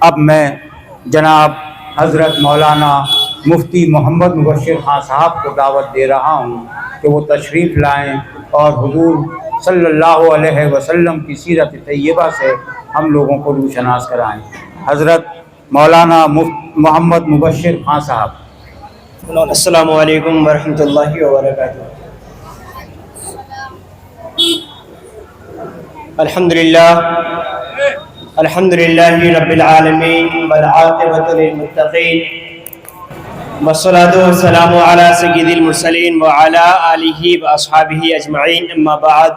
اب میں جناب حضرت مولانا مفتی محمد مبشر خان صاحب کو دعوت دے رہا ہوں کہ وہ تشریف لائیں اور حضور صلی اللہ علیہ وسلم کی سیرت طیبہ سے ہم لوگوں کو روشناس کرائیں۔ حضرت مولانا محمد مبشر خان صاحب۔ السلام علیکم ورحمۃ اللہ وبرکاتہ۔ الحمد للہ رب العالمین والعاقبۃ للمتقین والصلاۃ والسلام علی سید المرسلین وعلی آلہ واصحابہ اجمعین، اما بعد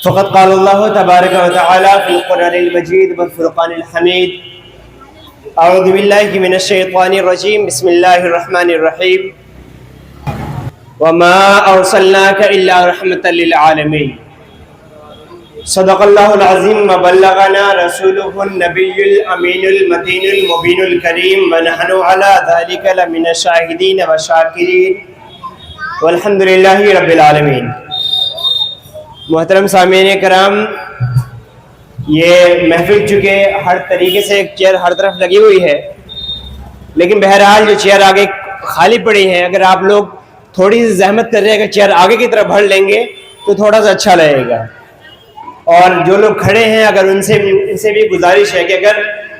فقد قال اللہ تبارک و تعالی فی القرآن المجید والفرقان الحمید، اعوذ باللہ من الشیطان الرجیم، بسم اللہ الرحمن الرحیم، وما ارسلناک الا رحمۃ للعالمین، صدق اللہ العظیم وبلغنا رسولہ النبی الامین المتین المبین الکریم، ونحن علی ذلک لمن الشاہدین والشاکرین والحمد للہ رب العالمین۔ محترم سامعین کرام، یہ محفل چونکہ ہر طریقے سے ایک چیئر ہر طرف لگی ہوئی ہے، لیکن بہرحال جو چیئر آگے خالی پڑی ہے، اگر آپ لوگ تھوڑی سی زحمت کر رہے ہیں کہ چیئر آگے کی طرف بڑھ لیں گے تو تھوڑا سا اچھا لگے گا، اور جو لوگ کھڑے ہیں اگر ان سے بھی گزارش ہے کہ اگر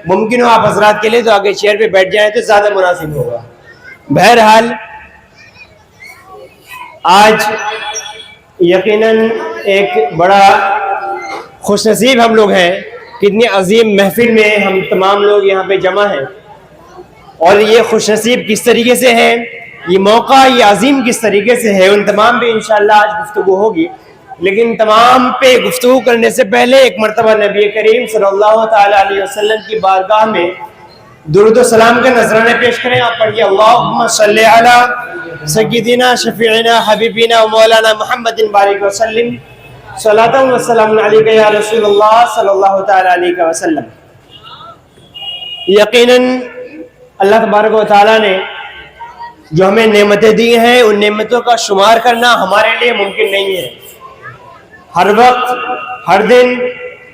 ممکن ہو آپ حضرات کے لیے تو آگے چیئر پہ بیٹھ جائیں تو زیادہ مناسب ہوگا۔ بہرحال آج یقیناً ایک بڑا خوش نصیب ہم لوگ ہیں، کتنی عظیم محفل میں ہم تمام لوگ یہاں پہ جمع ہیں، اور یہ خوش نصیب کس طریقے سے ہے، یہ موقع یہ عظیم کس طریقے سے ہے، ان تمام پہ انشاءاللہ آج گفتگو ہوگی، لیکن تمام پہ گفتگو کرنے سے پہلے ایک مرتبہ نبی کریم صلی اللہ تعالی علیہ وسلم کی بارگاہ میں درود و سلام کا نذرانے پیش کریں۔ آپ پڑھیے اللہم صلی علی سیدنا شفیعنا حبیبنا و مولانا محمد بارک وسلم، صلاۃ و سلام علیک یا رسول اللہ صلی اللہ تعالی علیہ وسلم۔ یقیناً اللہ تبارک و تعالیٰ نے جو ہمیں نعمتیں دی ہیں ان نعمتوں کا شمار کرنا ہمارے لیے ممکن نہیں ہے۔ ہر وقت، ہر دن،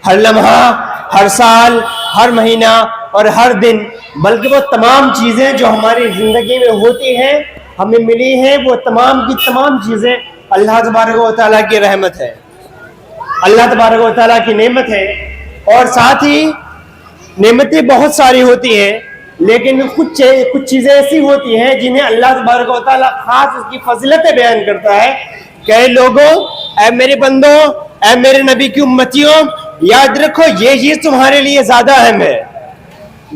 ہر لمحہ، ہر سال، ہر مہینہ اور ہر دن، بلکہ وہ تمام چیزیں جو ہماری زندگی میں ہوتی ہیں، ہمیں ملی ہیں، وہ تمام کی تمام چیزیں اللہ تبارک و تعالیٰ کی رحمت ہے، اللہ تبارک و تعالیٰ کی نعمت ہے۔ اور ساتھ ہی نعمتیں بہت ساری ہوتی ہیں، لیکن کچھ چیزیں ایسی ہوتی ہیں جنہیں اللہ تبارک و تعالیٰ خاص اس کی فضیلتیں بیان کرتا ہے کہ اے لوگوں، اے میرے بندوں، اے میرے نبی کی امتیوں، یاد رکھو یہ چیز تمہارے لیے زیادہ اہم ہے،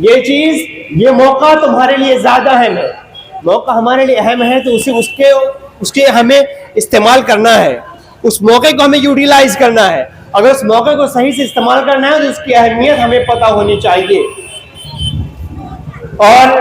یہ چیز، یہ موقع تمہارے لیے زیادہ اہم ہے۔ موقع ہمارے لیے اہم ہے تو اس کے ہمیں استعمال کرنا ہے، اس موقع کو ہمیں یوٹیلائز کرنا ہے۔ اگر اس موقع کو صحیح سے استعمال کرنا ہے تو اس کی اہمیت ہمیں پتہ ہونی چاہیے۔ اور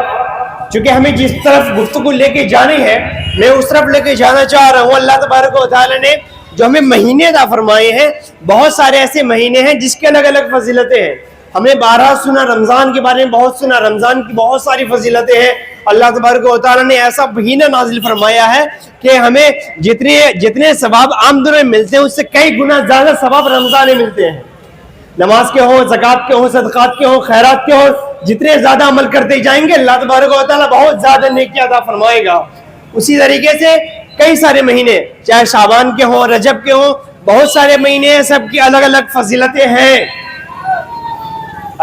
چونکہ ہمیں جس طرف گفتگو لے کے جانی ہے میں اس طرف لے کے جانا چاہ رہا ہوں۔ اللہ تبارک و تعالی نے جو ہمیں مہینے عطا فرمائے ہیں، بہت سارے ایسے مہینے ہیں جس کے الگ الگ فضیلتیں ہیں۔ ہم نے بارہا سنا، رمضان کے بارے میں بہت سنا، رمضان کی بہت ساری فضیلتیں ہیں۔ اللہ تبارک و تعالی نے ایسا مہینہ نازل فرمایا ہے کہ ہمیں جتنے ثواب عام دنوں میں ملتے ہیں اس سے کئی گنا زیادہ ثواب رمضان میں ملتے ہیں۔ نماز کے ہوں، زکوٰۃ کے ہوں، صدقات کے ہوں، خیرات کے ہوں، جتنے زیادہ عمل کرتے جائیں گے اللہ تبارک و تعالیٰ بہت زیادہ نیکی عطا فرمائے گا۔ اسی طریقے سے کئی سارے مہینے، چاہے شعبان کے ہوں، رجب کے ہوں، بہت سارے مہینے ہیں، سب کی الگ الگ فضیلتیں ہیں۔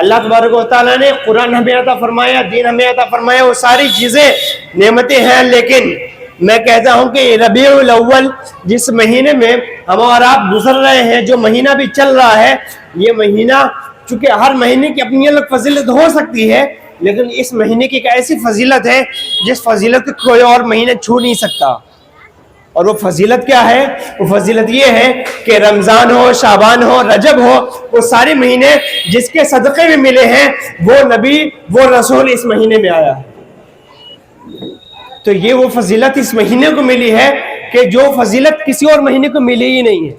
اللہ تبارک و تعالیٰ نے قرآن ہمیں عطا فرمایا، دین ہمیں عطا فرمایا، وہ ساری چیزیں نعمتیں ہیں، لیکن میں کہتا ہوں کہ ربیع الاول جس مہینے میں ہم اور آپ گزر رہے ہیں، جو مہینہ بھی چل رہا ہے، یہ مہینہ چونکہ ہر مہینے کی اپنی الگ فضیلت ہو سکتی ہے، لیکن اس مہینے کی ایک ایسی فضیلت ہے جس فضیلت کو کوئی اور مہینے چھو نہیں سکتا۔ اور وہ فضیلت کیا ہے؟ وہ فضیلت یہ ہے کہ رمضان ہو، شعبان ہو، رجب ہو، وہ سارے مہینے جس کے صدقے میں ملے ہیں، وہ نبی، وہ رسول اس مہینے میں آیا ہے۔ تو یہ وہ فضیلت اس مہینے کو ملی ہے کہ جو فضیلت کسی اور مہینے کو ملی ہی نہیں ہے۔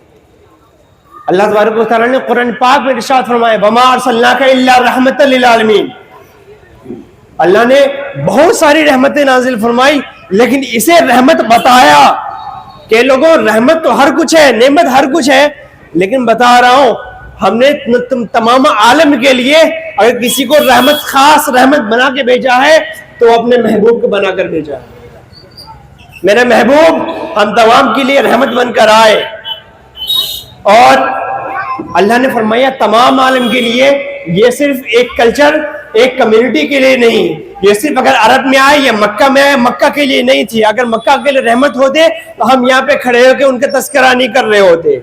اللہ تبارک و تعالیٰ نے قرآن پاک میں ارشاد فرمایا وَمَا أَرْسَلْنَاكَ إِلَّا رَحْمَةً لِلْعَالَمِينَ۔ اللہ نے بہت ساری رحمتیں نازل فرمائی، لیکن اسے رحمت بتایا کہ لوگوں رحمت تو ہر کچھ ہے، نعمت ہر کچھ ہے، لیکن بتا رہا ہوں ہم نے تمام عالم کے لیے اگر کسی کو رحمت، خاص رحمت بنا کے بھیجا ہے تو اپنے محبوب کو بنا کر بھیجا ہے۔ میرے محبوب ہم تمام کے لیے رحمت بن کر آئے، اور اللہ نے فرمایا تمام عالم کے لیے، یہ صرف ایک کلچر، ایک کمیونٹی کے لیے نہیں، یہ صرف اگر عرب میں آئے یا مکہ میں آئے، مکہ کے لیے نہیں تھی۔ اگر مکہ کے لیے رحمت ہوتے تو ہم یہاں پہ کھڑے ہو کے ان کا تذکرہ نہیں کر رہے ہوتے۔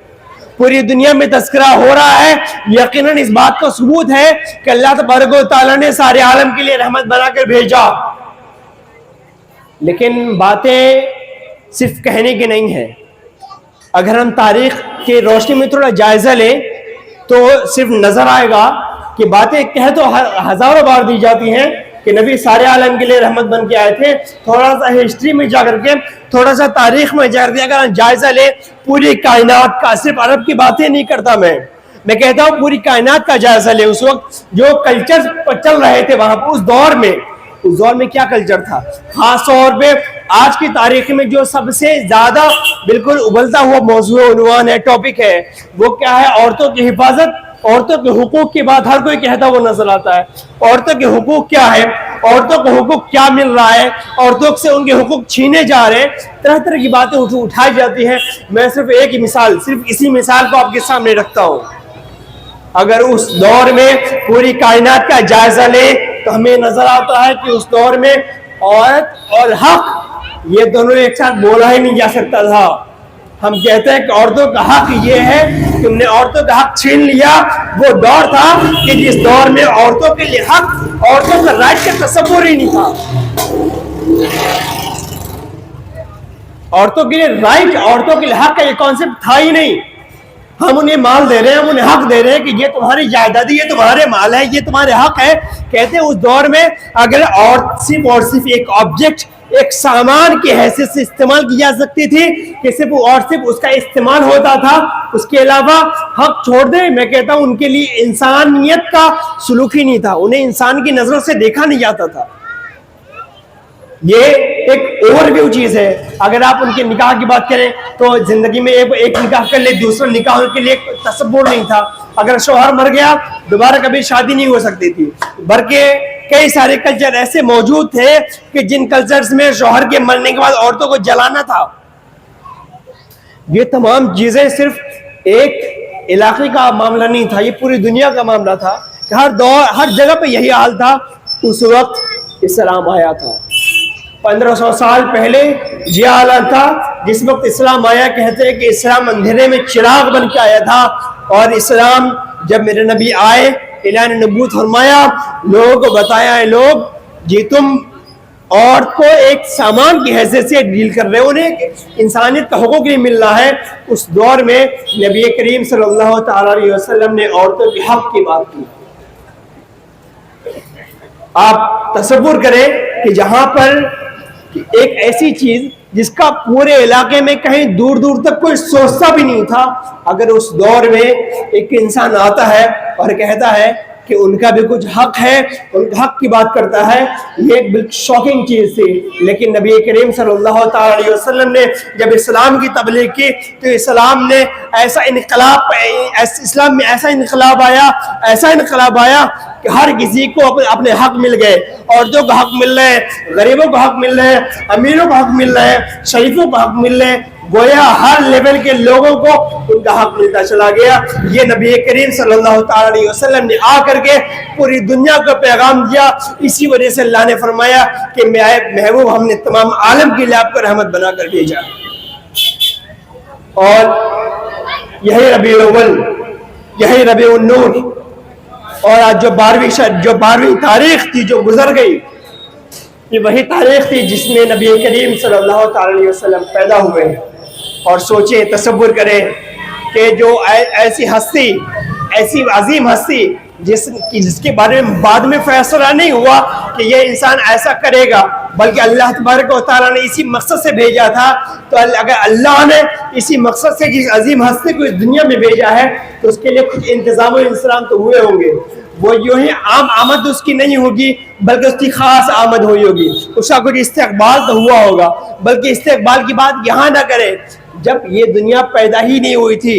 پوری دنیا میں تذکرہ ہو رہا ہے، یقیناً اس بات کا ثبوت ہے کہ اللہ تبارک و تعالیٰ نے سارے عالم کے لیے رحمت بنا کر بھیجا۔ لیکن باتیں صرف کہنے کی نہیں ہیں۔ اگر ہم تاریخ کی روشنی میں تھوڑا جائزہ لیں تو صرف نظر آئے گا کہ باتیں کہہ تو ہزاروں بار دی جاتی ہیں کہ نبی سارے عالم کے لیے رحمت بن کے آئے تھے۔ تھوڑا سا ہسٹری میں جا کر کے، تھوڑا سا تاریخ میں جا کر کے اگر ہم جائزہ لیں پوری کائنات کا، صرف عرب کی باتیں نہیں کرتا میں کہتا ہوں پوری کائنات کا جائزہ لیں۔ اس وقت جو کلچر چل رہے تھے وہاں پر، اس دور میں کیا کلچر تھا، خاص طور پہ آج کی تاریخ میں جو سب سے زیادہ بالکل ابلتا ہوا موضوع، عنوان ہے، ٹاپک ہے، وہ کیا ہے؟ عورتوں کی حفاظت، عورتوں کے حقوق کی بات ہر کوئی کہتا وہ نظر آتا ہے۔ عورتوں کے حقوق کیا ہے، عورتوں کو حقوق کیا مل رہا ہے، عورتوں سے ان کے حقوق چھینے جا رہے ہیں، طرح طرح کی باتیں اٹھائی جاتی ہیں۔ میں صرف ایک ہی مثال، صرف اسی مثال کو آپ کے سامنے رکھتا ہوں۔ اگر اس دور میں پوری کائنات کا جائزہ لیں تو ہمیں نظر آتا ہے کہ اس دور میں عورت اور حق یہ دونوں ایک ساتھ بولا ہی نہیں جا سکتا تھا۔ ہم کہتے ہیں کہ عورتوں کا حق یہ ہے، تم نے عورتوں کا حق چھین لیا۔ وہ دور تھا کہ جس دور میں عورتوں کے لیے حق، عورتوں کا رائٹ کا تصور ہی نہیں تھا۔ عورتوں کے لیے رائٹ، عورتوں کے لیے حق کا یہ کانسیپٹ تھا ہی نہیں۔ ہم انہیں مال دے رہے ہیں، ہم انہیں حق دے رہے ہیں کہ یہ تمہاری جائیداد، یہ تمہارے مال ہے، یہ تمہارے حق ہے۔ کہتے ہیں اس دور میں اگر صرف اور صرف ایک آبجیکٹ، ایک سامان کی حیثیت سے استعمال کی جا سکتی تھی کہ صرف اور صرف اس کا استعمال ہوتا تھا، اس کے علاوہ حق چھوڑ دیں، میں کہتا ہوں ان کے لیے انسانیت کا سلوک ہی نہیں تھا، انہیں انسان کی نظروں سے دیکھا نہیں جاتا تھا۔ یہ ایک اوور ویو چیز ہے۔ اگر آپ ان کے نکاح کی بات کریں تو زندگی میں ایک نکاح کر لے، دوسرا نکاح کے لیے تصور نہیں تھا۔ اگر شوہر مر گیا دوبارہ کبھی شادی نہیں ہو سکتی تھی، بلکہ کئی سارے کلچر ایسے موجود تھے کہ جن کلچرز میں شوہر کے مرنے کے بعد عورتوں کو جلانا تھا۔ یہ تمام چیزیں صرف ایک علاقے کا معاملہ نہیں تھا، یہ پوری دنیا کا معاملہ تھا کہ ہر جگہ پہ یہی حال تھا۔ اس وقت اسلام آیا تھا، 1500 سال پہلے یہ حالات تھا۔ جس وقت اسلام آیا، کہتے ہیں کہ اسلام اندھیرے میں چراغ بن کے آیا تھا، اور اسلام جب میرے نبی آئے، اعلان نبوت فرمایا، لوگوں کو بتایا ہے لوگ جی تم عورت کو ایک سامان کی حیثیت سے ڈیل کر رہے ہو، انہیں انسانیت کا حقوق نہیں مل رہا ہے۔ اس دور میں نبی کریم صلی اللہ تعالی علیہ وسلم نے عورتوں کے حق کی بات کی۔ آپ تصور کریں کہ جہاں پر ایک ایسی چیز جس کا پورے علاقے میں کہیں دور دور تک کوئی سوچتا بھی نہیں تھا، اگر اس دور میں ایک انسان آتا ہے اور کہتا ہے کہ ان کا بھی کچھ حق ہے، ان کا حق کی بات کرتا ہے، یہ ایک بالکل شاکنگ چیز تھی۔ لیکن نبی کریم صلی اللہ تعالی علیہ وسلم نے جب اسلام کی تبلیغ کی تو اسلام میں ایسا انقلاب آیا کہ ہر کسی کو اپنے حق مل گئے۔ عورتوں کا حق مل رہے ہیں، غریبوں کا حق مل رہے ہیں، امیروں کا حق مل رہے ہیں، شریفوں کا حق مل رہے ہیں، گویا ہر لیول کے لوگوں کو ان کا حق ملتا چلا گیا۔ یہ نبی کریم صلی اللہ تعالی علیہ وسلم نے آ کر کے پوری دنیا کو پیغام دیا۔ اسی وجہ سے اللہ نے فرمایا کہ میرے محبوب ہم نے تمام عالم کے لیے آپ کو رحمت بنا کر بھیجا۔ اور یہی ربیع الاول، یہی ربیع النور، اور آج جو 12ویں تاریخ تھی جو گزر گئی، یہ وہی تاریخ تھی جس میں نبی کریم صلی اللہ تعالی علیہ وسلم پیدا ہوئے۔ اور سوچیں، تصور کریں کہ جو ایسی ہستی، ایسی عظیم ہستی جس کے بارے میں بعد میں فیصلہ نہیں ہوا کہ یہ انسان ایسا کرے گا، بلکہ اللہ تبارک و تعالیٰ نے اسی مقصد سے بھیجا تھا۔ تو اگر اللہ نے اسی مقصد سے جس عظیم ہستی کو اس دنیا میں بھیجا ہے تو اس کے لیے کچھ انتظام و انصرام تو ہوئے ہوں گے۔ وہ یوں ہی عام آمد اس کی نہیں ہوگی، بلکہ اس کی خاص آمد ہوئی ہوگی، اس کا کچھ استقبال تو ہوا ہوگا۔ بلکہ استقبال کی بات یہاں نہ کریں، جب یہ دنیا پیدا ہی نہیں ہوئی تھی،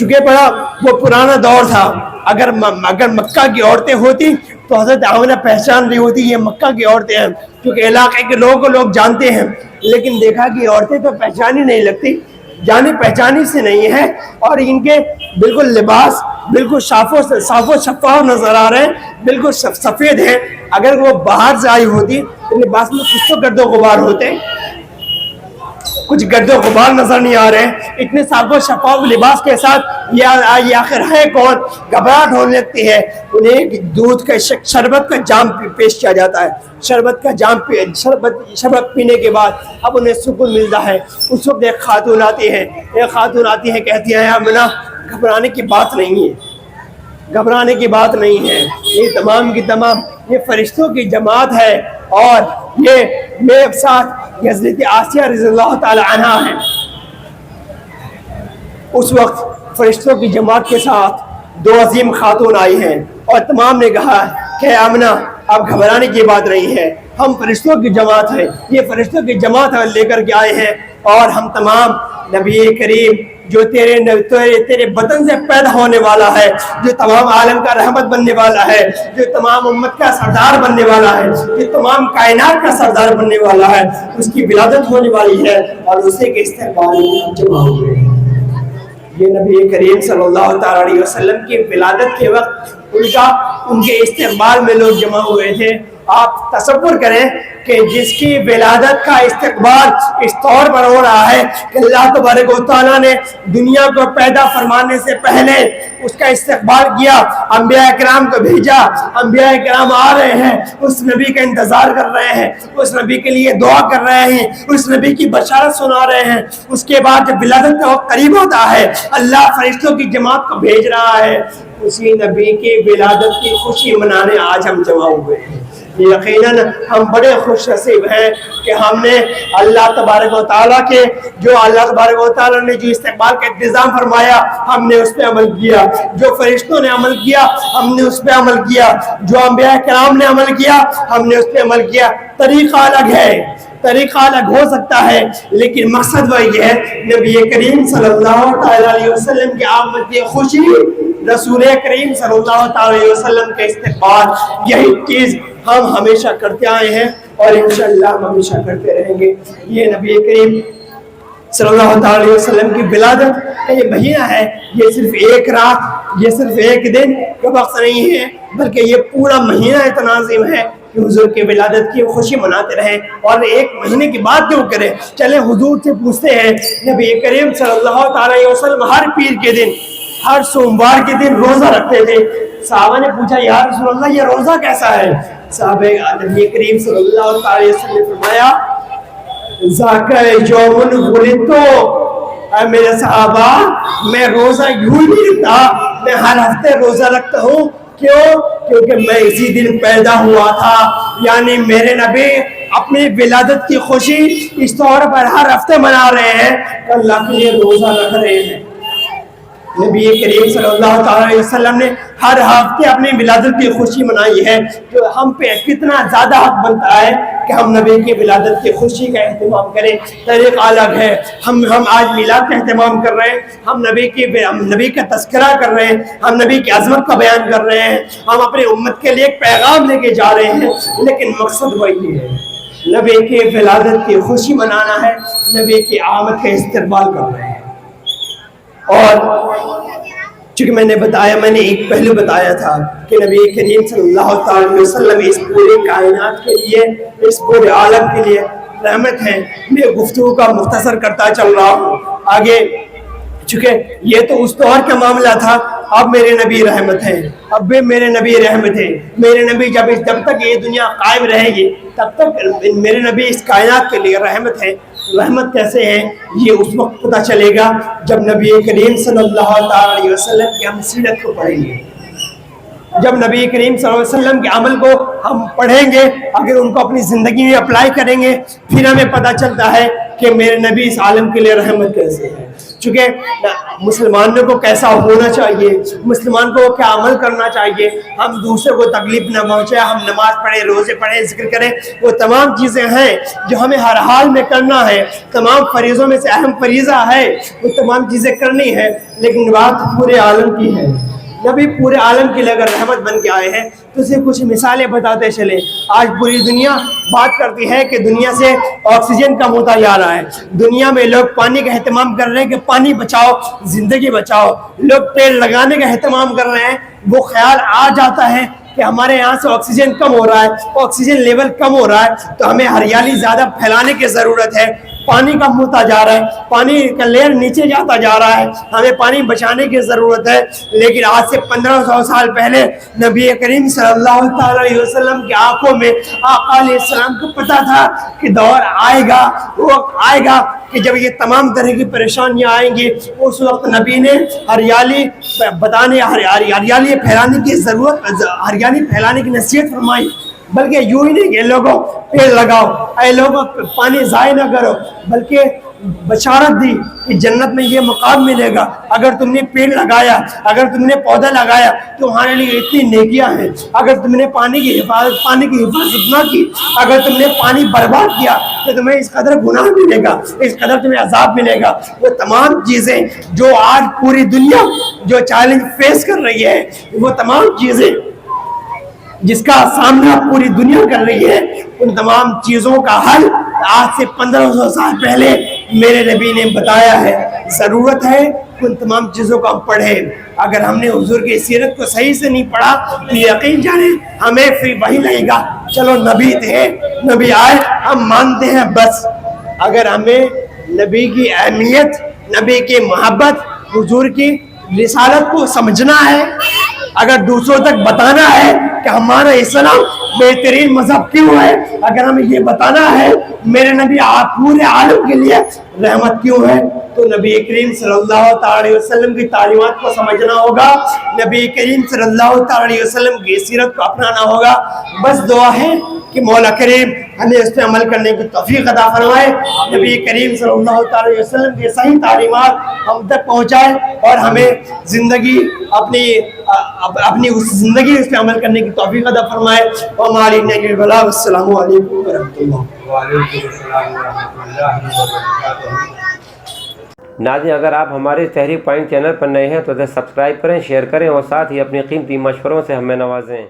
چونکہ بڑا وہ پرانا دور تھا، اگر مکہ کی عورتیں ہوتی تو حضرت آمنہ پہچان رہی ہوتی یہ مکہ کی عورتیں ہیں، کیونکہ علاقے کے لوگوں کو لوگ جانتے ہیں، لیکن دیکھا کہ عورتیں تو پہچانی نہیں لگتی، جانی پہچانی سے نہیں ہے، اور ان کے بالکل لباس بالکل صاف و شفاف نظر آ رہے ہیں، بالکل سفید ہیں۔ اگر وہ باہر سے آئی ہوتی تو لباس میں کچھ تو گرد و غبار ہوتے، کچھ گرد و غبار نظر نہیں آ رہے ہیں، اتنے صاف و شفاف لباس کے ساتھ یہ آخر ہے کون؟ گھبراہٹ ہونے لگتی ہے۔ انہیں دودھ کا شربت کا جام پیش کیا جاتا ہے، شربت کا جام شربت پینے کے بعد اب انہیں سکون ملتا ہے۔ اس وقت ایک خاتون آتی ہے کہتی ہے آمنہ گھبرانے کی بات نہیں ہے، گھبرانے کی بات نہیں ہے، یہ تمام کی تمام یہ فرشتوں کی جماعت ہے، اور یہ میرے ساتھ حضرت آسیہ رضی اللہ تعالی عنہا ہے۔ اس وقت فرشتوں کی جماعت کے ساتھ دو عظیم خاتون آئی ہیں، اور تمام نے کہا کہ آمنہ اب گھبرانے کی بات نہیں ہے، ہم فرشتوں کی جماعت ہے، یہ فرشتوں کی جماعت لے کر کے آئے ہیں، اور ہم تمام نبی کریم جو تیرے بدن سے پیدا ہونے والا ہے، جو تمام عالم کا رحمت بننے والا ہے، جو تمام امت کا سردار بننے والا ہے، جو تمام کائنات کا سردار بننے والا ہے، اس کی ولادت ہونے والی ہے، اور اسی کے استقبال میں جمع ہوئے ہیں۔ یہ نبی کریم صلی اللہ تعالی علیہ وسلم کی ولادت کے وقت ان کے استقبال میں لوگ جمع ہوئے تھے۔ آپ تصور کریں کہ جس کی ولادت کا استقبال اس طور پر ہو رہا ہے کہ اللہ تبارک و تعالیٰ نے دنیا کو پیدا فرمانے سے پہلے اس کا استقبال کیا، انبیاء کرام کو بھیجا، انبیاء کرام آ رہے ہیں، اس نبی کا انتظار کر رہے ہیں، اس نبی کے لیے دعا کر رہے ہیں، اس نبی کی بشارت سنا رہے ہیں۔ اس کے بعد جب ولادت کا وقت قریب ہوتا ہے، اللہ فرشتوں کی جماعت کو بھیج رہا ہے، اسی نبی کی ولادت کی خوشی منانے آج ہم جمع ہوئے ہیں۔ یقیناً ہم بڑے خوش نصیب ہیں کہ ہم نے اللہ تبارک و تعالیٰ کے جو اللہ تبارک و تعالیٰ نے جو استقبال کا انتظام فرمایا ہم نے اس پہ عمل کیا، جو فرشتوں نے عمل کیا ہم نے اس پہ عمل کیا، جو انبیاء کرام نے عمل کیا ہم نے اس پہ عمل کیا۔ طریقہ الگ ہے، طریقہ الگ ہو سکتا ہے، لیکن مقصد وہی ہے۔ نبی کریم صلی اللہ علیہ وسلم کی آمد کی خوشی، رسول کریم صلی اللہ علیہ وسلم کے استقبال، یہی چیز ہم ہمیشہ کرتے آئے ہیں اور انشاءاللہ ہم ہمیشہ کرتے رہیں گے۔ یہ نبی کریم صلی اللہ علیہ وسلم کی ولادت کا یہ مہینہ ہے، یہ صرف ایک رات، یہ صرف ایک دن کا وقت نہیں ہے، بلکہ یہ پورا مہینہ اتنا عظیم ہے کہ حضور کی ولادت کی خوشی مناتے رہیں۔ اور ایک مہینے کی بات کیوں کریں، چلیں حضور سے پوچھتے ہیں۔ نبی کریم صلی اللہ علیہ وسلم ہر پیر کے دن، ہر سوموار کے دن روزہ رکھتے تھے۔ صحابہ نے پوچھا یا رسول اللہ یہ روزہ کیسا ہے؟ صحابہ نبی کریم صلی اللہ علیہ وسلم نے فرمایا ذاکر یومن ولدتو، اے میرے صحابہ میں روزہ یوں نہیں رکھتا، میں ہر ہفتے روزہ رکھتا ہوں۔ کیوں؟ کیونکہ میں اسی دن پیدا ہوا تھا۔ یعنی میرے نبی اپنی ولادت کی خوشی اس طور پر ہر ہفتے منا رہے ہیں کہ اللہ کے لیے روزہ رکھ رہے ہیں۔ نبی کریم صلی اللہ علیہ وسلم نے ہر ہفتے اپنی ولادت کی خوشی منائی ہے، جو ہم پہ کتنا زیادہ حق بنتا ہے کہ ہم نبی کی ولادت کی خوشی کا اہتمام کریں۔ طریقہ الگ ہے، ہم آج میلاد کا اہتمام کر رہے ہیں، ہم نبی کا تذکرہ کر رہے ہیں، ہم نبی کی عظمت کا بیان کر رہے ہیں، ہم اپنی امت کے لیے ایک پیغام لے کے جا رہے ہیں، لیکن مقصد وہی ہے، نبی کی ولادت کی خوشی منانا ہے، نبی کی آمد کا استقبال کر رہے ہیں۔ اور چونکہ میں نے ایک پہلو بتایا تھا کہ نبی کریم صلی اللہ علیہ وسلم اس پورے کائنات کے لیے، اس پورے عالم کے لیے رحمت ہے۔ میں گفتگو کا مختصر کرتا چل رہا ہوں آگے، چونکہ یہ تو اس دور کا معاملہ تھا، اب میرے نبی رحمت ہیں، اب بھی میرے نبی رحمت ہیں۔ میرے نبی جب تک یہ دنیا قائم رہے گی تب تک میرے نبی اس کائنات کے لیے رحمت ہے۔ رحمت کیسے ہے یہ اس وقت پتہ چلے گا جب نبی کریم صلی اللہ علیہ وسلم کی ہم سیرت کو پڑھیں گے، جب نبی کریم صلی اللہ علیہ وسلم کے عمل کو ہم پڑھیں گے، اگر ان کو اپنی زندگی میں اپلائی کریں گے، پھر ہمیں پتہ چلتا ہے کہ میرے نبی اس عالم کے لیے رحمت کیسے ہے۔ چونکہ مسلمانوں کو کیسا ہونا چاہیے, مسلمان کو کیا عمل کرنا چاہیے, ہم دوسرے کو تکلیف نہ پہنچائے, ہم نماز پڑھیں, روزے پڑھیں, ذکر کریں, وہ تمام چیزیں ہیں جو ہمیں ہر حال میں کرنا ہے. تمام فریضوں میں سے اہم فریضہ ہے, وہ تمام چیزیں کرنی ہے. لیکن بات پورے عالم کی ہے. نبی پورے عالم کے لیے اگر رحمت بن کے آئے ہیں تو اسے کچھ مثالیں بتاتے چلے. آج پوری دنیا بات کرتی ہے کہ دنیا سے آکسیجن کم ہوتا جا رہا ہے. دنیا میں لوگ پانی کا اہتمام کر رہے ہیں کہ پانی بچاؤ, زندگی بچاؤ. لوگ پیڑ لگانے کا اہتمام کر رہے ہیں. وہ خیال آ جاتا ہے کہ ہمارے یہاں سے آکسیجن کم ہو رہا ہے, آکسیجن لیول کم ہو رہا ہے, تو ہمیں ہریالی زیادہ پھیلانے کی ضرورت ہے. پانی کم ہوتا جا رہا ہے, پانی کا لیئر نیچے جاتا جا رہا ہے, ہمیں پانی بچانے کی ضرورت ہے. لیکن آج سے 1500 سال پہلے نبی کریم صلی اللہ تعالی علیہ وسلم کی آنکھوں میں آقا علیہ السلام کو پتا تھا کہ دور آئے گا, وقت آئے گا کہ جب یہ تمام طرح کی پریشانیاں آئیں گی. اس وقت نبی نے ہریالی بتانے, ہریالی پھیلانے کی ضرورت, ہریالی پھیلانے کی نصیحت فرمائی. بلکہ یوں ہی نہیں کہ لوگوں پیڑ لگاؤ, اے لوگوں پانی ضائع نہ کرو, بلکہ بشارت دی کہ جنت میں یہ مقام ملے گا. اگر تم نے پیڑ لگایا, اگر تم نے پودا لگایا تو تمہارے لیے اتنی نیکیاں ہیں. اگر تم نے پانی کی حفاظت نہ کی, اگر تم نے پانی برباد کیا تو تمہیں اس قدر گناہ ملے گا, اس قدر تمہیں عذاب ملے گا. وہ تمام چیزیں جو آج پوری دنیا جو چیلنج فیس کر رہی ہے, وہ تمام چیزیں جس کا سامنا پوری دنیا کر رہی ہے, ان تمام چیزوں کا حل آج سے 1500 سال پہلے میرے نبی نے بتایا ہے. ضرورت ہے ان تمام چیزوں کو ہم پڑھیں. اگر ہم نے حضور کی سیرت کو صحیح سے نہیں پڑھا تو یقین جانے ہمیں پھر وہی لگے گا چلو نبی تھے, نبی آئے, ہم مانتے ہیں بس. اگر ہمیں نبی کی اہمیت, نبی کی محبت, حضور کی رسالت کو سمجھنا ہے, اگر دوسروں تک بتانا ہے کہ ہمارا اسلام بہترین مذہب کیوں ہے, اگر ہمیں یہ بتانا ہے میرے نبی پورے عالم کے لیے رحمت کیوں ہے, تو نبی کریم صلی اللہ تعالی علیہ وسلم کی تعلیمات کو سمجھنا ہوگا, نبی کریم صلی اللہ تعالی علیہ وسلم کی سیرت کو اپنانا ہوگا. بس دعا ہے کہ مولا کریم ہمیں اس پہ عمل کرنے کی توفیق عطا فرمائے, نبی کریم صلی اللہ تعالی علیہ وسلم کی صحیح تعلیمات ہم تک پہنچائے, اور ہمیں زندگی اپنی اس زندگی اس پہ عمل کرنے کی توفیق عطا فرمائے. وما علینا الا البلاغ. السلام علیکم ورحمۃ اللہ. وعلیکم السلام ورحمۃ اللہ وبرکاتہ. ناظرین, اگر آپ ہمارے تحریک پوائنٹ چینل پر نئے ہیں تو اسے سبسکرائب کریں, شیئر کریں اور ساتھ ہی اپنی قیمتی مشوروں سے ہمیں نوازیں.